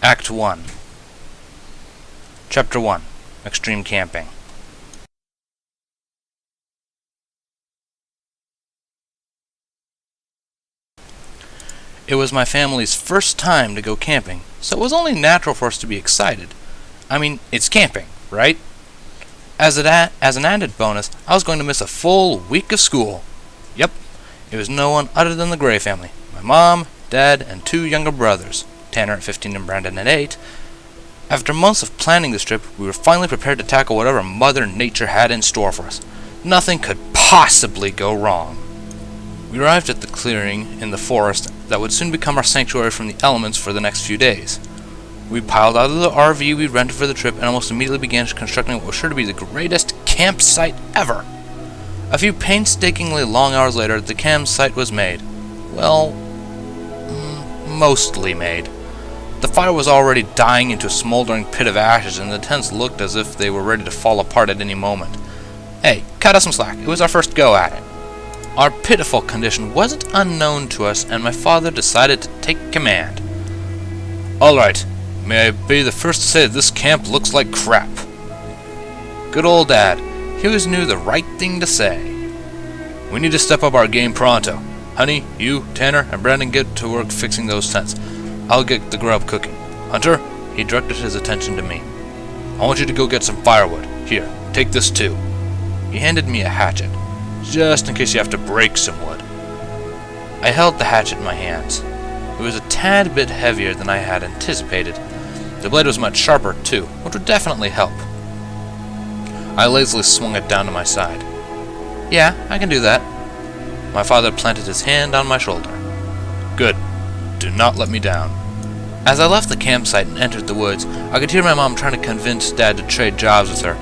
Act 1. Chapter 1. Extreme Camping. It was my family's first time to go camping, so it was only natural for us to be excited. I mean, it's camping, right? As an added bonus, I was going to miss a full week of school. Yep, it was no one other than the Gray family. My mom, dad, and two younger brothers, Tanner at 15 and Brandon at 8. After months of planning this trip, we were finally prepared to tackle whatever Mother Nature had in store for us. Nothing could possibly go wrong. We arrived at the clearing in the forest that would soon become our sanctuary from the elements for the next few days. We piled out of the RV we rented for the trip and almost immediately began constructing what was sure to be the greatest campsite ever. A few painstakingly long hours later, the campsite was made. Well, mostly made. The fire was already dying into a smoldering pit of ashes, and the tents looked as if they were ready to fall apart at any moment. Hey, cut us some slack. It was our first go at it. Our pitiful condition wasn't unknown to us, and my father decided to take command. Alright, may I be the first to say that this camp looks like crap. Good old Dad. He always knew the right thing to say. We need to step up our game pronto. Honey, you, Tanner, and Brandon get to work fixing those tents. I'll get the grub cooking. Hunter, he directed his attention to me. I want you to go get some firewood. Here, take this too. He handed me a hatchet, just in case you have to break some wood. I held the hatchet in my hands. It was a tad bit heavier than I had anticipated. The blade was much sharper, too, which would definitely help. I lazily swung it down to my side. Yeah, I can do that. My father planted his hand on my shoulder. Good. Do not let me down. As I left the campsite and entered the woods, I could hear my mom trying to convince Dad to trade jobs with her.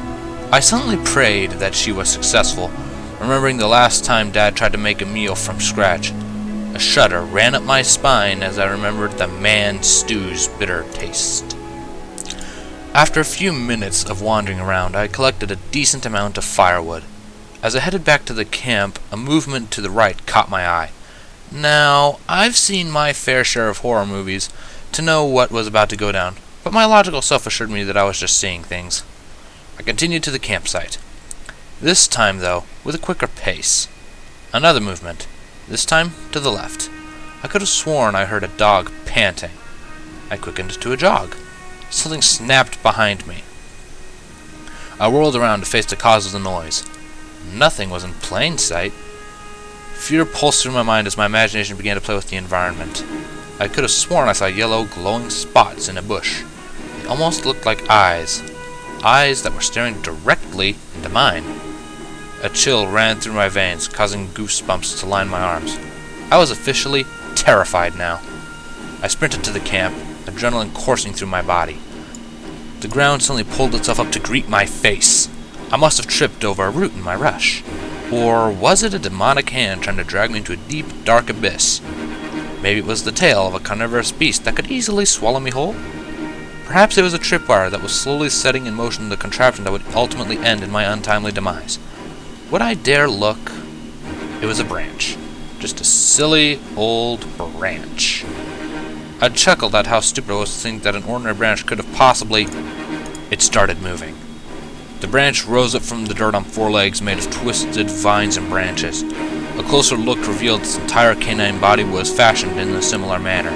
I suddenly prayed that she was successful, remembering the last time Dad tried to make a meal from scratch. A shudder ran up my spine as I remembered the man stew's bitter taste. After a few minutes of wandering around, I collected a decent amount of firewood. As I headed back to the camp, a movement to the right caught my eye. Now, I've seen my fair share of horror movies to know what was about to go down, but my logical self assured me that I was just seeing things. I continued to the campsite. This time, though, with a quicker pace. Another movement, this time to the left. I could have sworn I heard a dog panting. I quickened to a jog. Something snapped behind me. I whirled around to face the cause of the noise. Nothing was in plain sight. Fear pulsed through my mind as my imagination began to play with the environment. I could have sworn I saw yellow, glowing spots in a bush. They almost looked like eyes. Eyes that were staring directly into mine. A chill ran through my veins, causing goosebumps to line my arms. I was officially terrified now. I sprinted to the camp, adrenaline coursing through my body. The ground suddenly pulled itself up to greet my face. I must have tripped over a root in my rush. Or was it a demonic hand trying to drag me into a deep, dark abyss? Maybe it was the tail of a carnivorous beast that could easily swallow me whole? Perhaps it was a tripwire that was slowly setting in motion the contraption that would ultimately end in my untimely demise. Would I dare look? It was a branch. Just a silly old branch. I chuckled at how stupid it was to think that an ordinary branch could have possibly... It started moving. The branch rose up from the dirt on four legs made of twisted vines and branches. A closer look revealed its entire canine body was fashioned in a similar manner.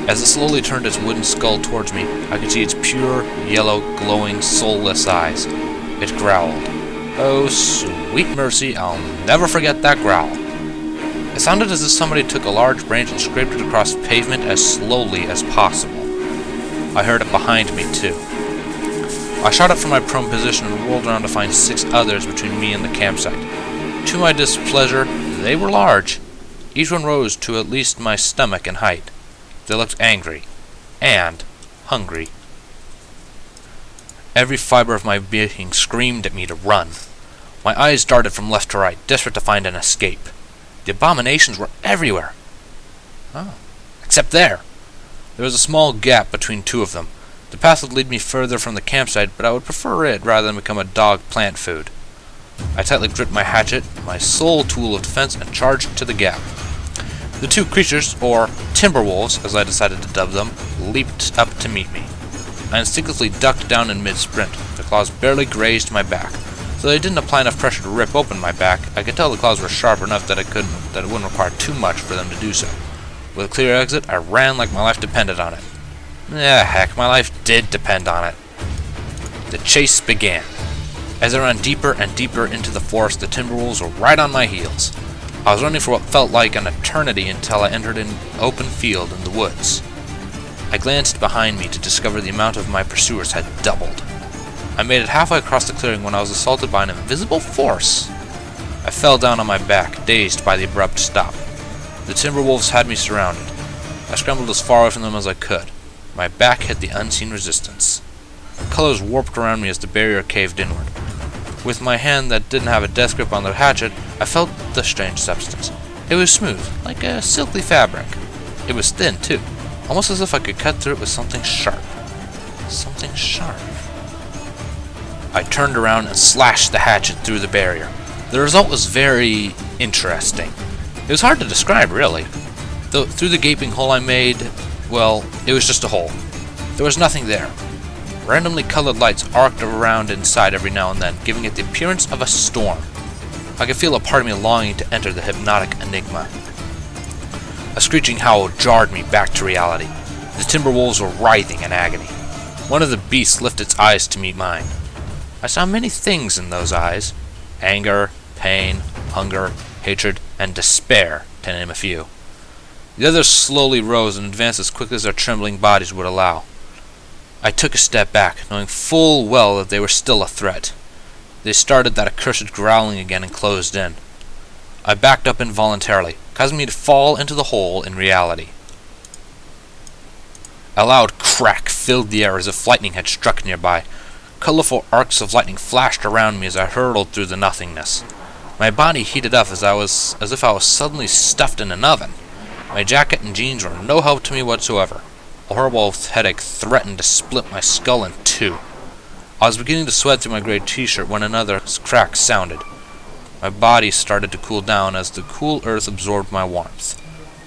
As it slowly turned its wooden skull towards me, I could see its pure, yellow, glowing, soulless eyes. It growled. Oh, sweet mercy, I'll never forget that growl. It sounded as if somebody took a large branch and scraped it across pavement as slowly as possible. I heard it behind me, too. I shot up from my prone position and whirled around to find 6 others between me and the campsite. To my displeasure, they were large. Each one rose to at least my stomach in height. They looked angry. And hungry. Every fiber of my being screamed at me to run. My eyes darted from left to right, desperate to find an escape. The abominations were everywhere. Oh. Except there. There was a small gap between 2 of them. The path would lead me further from the campsite, but I would prefer it rather than become a dog plant food. I tightly gripped my hatchet, my sole tool of defense, and charged to the gap. The 2 creatures, or timberwolves, as I decided to dub them, leaped up to meet me. I instinctively ducked down in mid-sprint. The claws barely grazed my back. Though they didn't apply enough pressure to rip open my back, I could tell the claws were sharp enough that it wouldn't require too much for them to do so. With a clear exit, I ran like my life depended on it. Heck, my life did depend on it. The chase began. As I ran deeper and deeper into the forest, the timberwolves were right on my heels. I was running for what felt like an eternity until I entered an open field in the woods. I glanced behind me to discover the amount of my pursuers had doubled. I made it halfway across the clearing when I was assaulted by an invisible force. I fell down on my back, dazed by the abrupt stop. The timberwolves had me surrounded. I scrambled as far away from them as I could. My back hit the unseen resistance. Colors warped around me as the barrier caved inward. With my hand that didn't have a death grip on the hatchet, I felt the strange substance. It was smooth, like a silky fabric. It was thin, too, almost as if I could cut through it with something sharp. Something sharp. I turned around and slashed the hatchet through the barrier. The result was very interesting. It was hard to describe, really. Though through the gaping hole I made, well, it was just a hole. There was nothing there. Randomly colored lights arced around inside every now and then, giving it the appearance of a storm. I could feel a part of me longing to enter the hypnotic enigma. A screeching howl jarred me back to reality. The timberwolves were writhing in agony. One of the beasts lifted its eyes to meet mine. I saw many things in those eyes. Anger, pain, hunger, hatred, and despair, to name a few. The others slowly rose and advanced as quickly as their trembling bodies would allow. I took a step back, knowing full well that they were still a threat. They started that accursed growling again and closed in. I backed up involuntarily, causing me to fall into the hole in reality. A loud crack filled the air as if lightning had struck nearby. Colorful arcs of lightning flashed around me as I hurtled through the nothingness. My body heated up as if I was suddenly stuffed in an oven. My jacket and jeans were no help to me whatsoever. A horrible headache threatened to split my skull in two. I was beginning to sweat through my gray t-shirt when another crack sounded. My body started to cool down as the cool earth absorbed my warmth.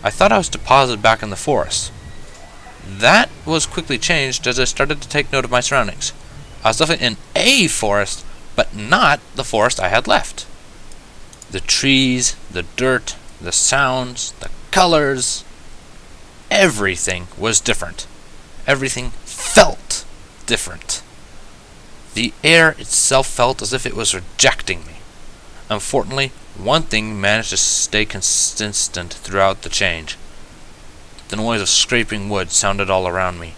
I thought I was deposited back in the forest. That was quickly changed as I started to take note of my surroundings. I was definitely in a forest, but not the forest I had left. The trees, the dirt, the sounds, the colors, everything was different. Everything felt different. The air itself felt as if it was rejecting me. Unfortunately, one thing managed to stay consistent throughout the change. The noise of scraping wood sounded all around me.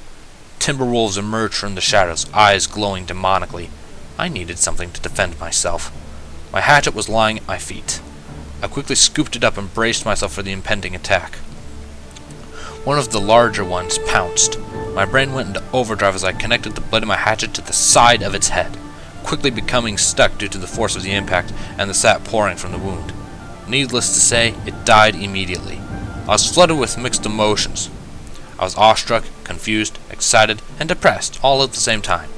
Timberwolves emerged from the shadows, eyes glowing demonically. I needed something to defend myself. My hatchet was lying at my feet. I quickly scooped it up and braced myself for the impending attack. One of the larger ones pounced. My brain went into overdrive as I connected the blade of my hatchet to the side of its head, quickly becoming stuck due to the force of the impact and the sap pouring from the wound. Needless to say, it died immediately. I was flooded with mixed emotions. I was awestruck, confused, excited, and depressed all at the same time.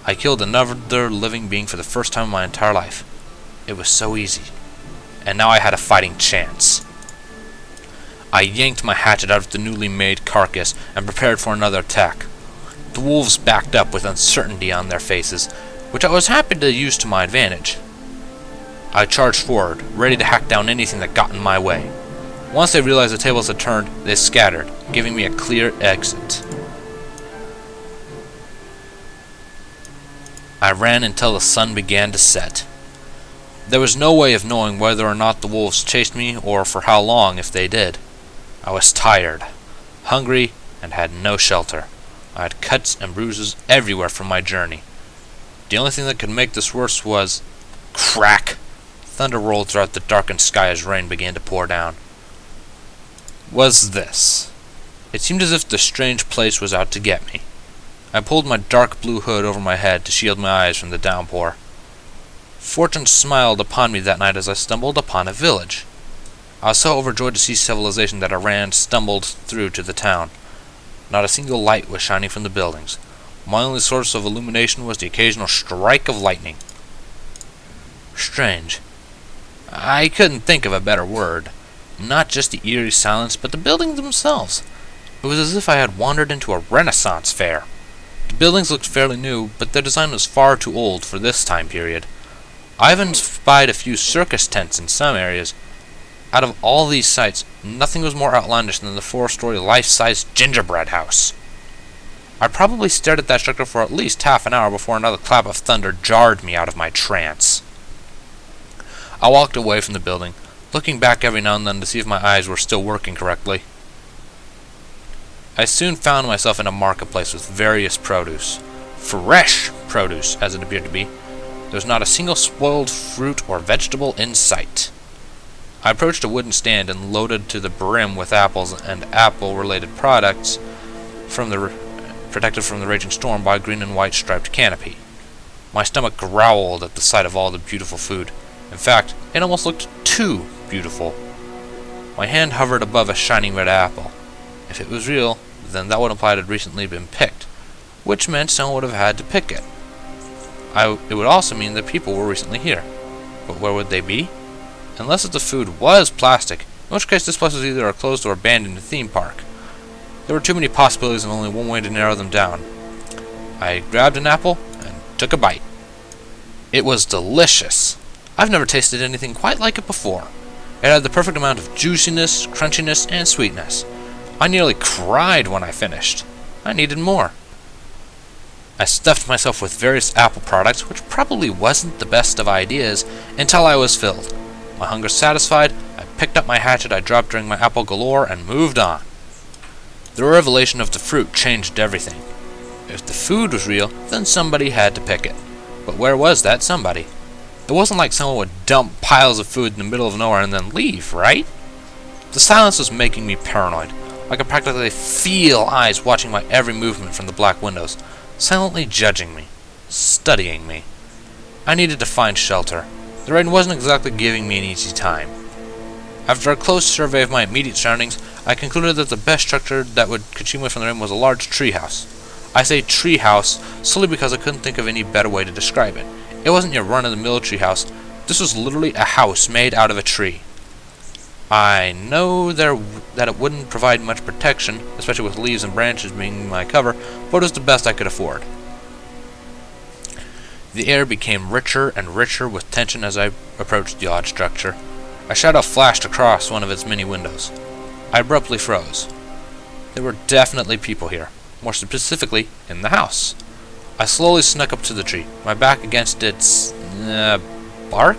I killed another living being for the first time in my entire life. It was so easy. And now I had a fighting chance. I yanked my hatchet out of the newly made carcass and prepared for another attack. The wolves backed up with uncertainty on their faces, which I was happy to use to my advantage. I charged forward, ready to hack down anything that got in my way. Once they realized the tables had turned, they scattered, giving me a clear exit. I ran until the sun began to set. There was no way of knowing whether or not the wolves chased me, or for how long if they did. I was tired, hungry, and had no shelter. I had cuts and bruises everywhere from my journey. The only thing that could make this worse was... crack! Thunder rolled throughout the darkened sky as rain began to pour down. Was this? It seemed as if the strange place was out to get me. I pulled my dark blue hood over my head to shield my eyes from the downpour. Fortune smiled upon me that night as I stumbled upon a village. I was so overjoyed to see civilization that I stumbled through to the town. Not a single light was shining from the buildings. My only source of illumination was the occasional strike of lightning. Strange. I couldn't think of a better word. Not just the eerie silence, but the buildings themselves. It was as if I had wandered into a Renaissance fair. The buildings looked fairly new, but their design was far too old for this time period. I even spied a few circus tents in some areas. Out of all these sights, nothing was more outlandish than the 4-story life-size gingerbread house. I probably stared at that structure for at least half an hour before another clap of thunder jarred me out of my trance. I walked away from the building, looking back every now and then to see if my eyes were still working correctly. I soon found myself in a marketplace with various produce. Fresh produce, as it appeared to be. There was not a single spoiled fruit or vegetable in sight. I approached a wooden stand and loaded to the brim with apples and apple-related products protected from the raging storm by a green and white striped canopy. My stomach growled at the sight of all the beautiful food. In fact, it almost looked too beautiful. My hand hovered above a shining red apple. If it was real, then that would imply it had recently been picked, which meant someone would have had to pick it. It would also mean that people were recently here. But where would they be? Unless the food was plastic, in which case this place was either a closed or abandoned theme park. There were too many possibilities and only one way to narrow them down. I grabbed an apple and took a bite. It was delicious. I've never tasted anything quite like it before. It had the perfect amount of juiciness, crunchiness, and sweetness. I nearly cried when I finished. I needed more. I stuffed myself with various apple products, which probably wasn't the best of ideas, until I was filled. My hunger satisfied, I picked up my hatchet I dropped during my apple galore and moved on. The revelation of the fruit changed everything. If the food was real, then somebody had to pick it. But where was that somebody? It wasn't like someone would dump piles of food in the middle of nowhere and then leave, right? The silence was making me paranoid. I could practically feel eyes watching my every movement from the black windows, silently judging me, studying me. I needed to find shelter. The rain wasn't exactly giving me an easy time. After a close survey of my immediate surroundings, I concluded that the best structure that could shield me from the rain was a large treehouse. I say treehouse solely because I couldn't think of any better way to describe it. It wasn't your run-of-the-mill treehouse. This was literally a house made out of a tree. I know that it wouldn't provide much protection, especially with leaves and branches being my cover, but it was the best I could afford. The air became richer and richer with tension as I approached the odd structure. A shadow flashed across one of its many windows. I abruptly froze. There were definitely people here, more specifically in the house. I slowly snuck up to the tree, my back against its bark.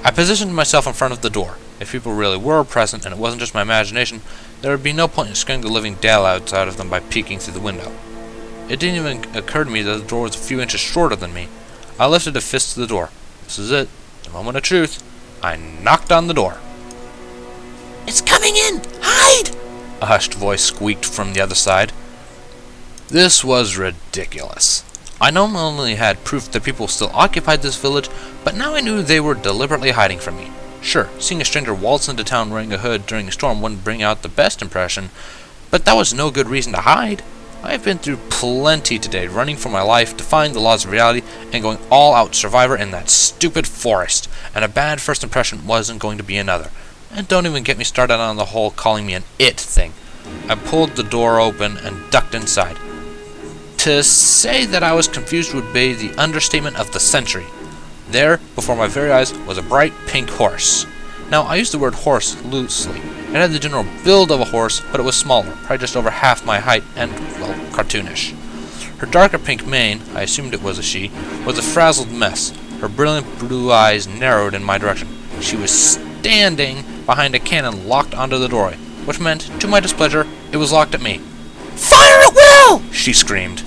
I positioned myself in front of the door. If people really were present and it wasn't just my imagination, there would be no point in scaring the living daylights out of them by peeking through the window. It didn't even occur to me that the door was a few inches shorter than me. I lifted a fist to the door. This is it, the moment of truth. I knocked on the door. "It's coming in! Hide!" a hushed voice squeaked from the other side. This was ridiculous. I not only had proof that people still occupied this village, but now I knew they were deliberately hiding from me. Sure, seeing a stranger waltz into town wearing a hood during a storm wouldn't bring out the best impression, but that was no good reason to hide. I have been through plenty today, running for my life, defying the laws of reality, and going all-out survivor in that stupid forest, and a bad first impression wasn't going to be another. And don't even get me started on the whole calling me an it thing. I pulled the door open and ducked inside. To say that I was confused would be the understatement of the century. There, before my very eyes, was a bright pink horse. Now, I use the word horse loosely. It had the general build of a horse, but it was smaller, probably just over half my height, and, well, cartoonish. Her darker pink mane, I assumed it was a she, was a frazzled mess. Her brilliant blue eyes narrowed in my direction. She was standing behind a cannon locked onto the doorway, which meant, to my displeasure, it was locked at me. "Fire at will!" she screamed.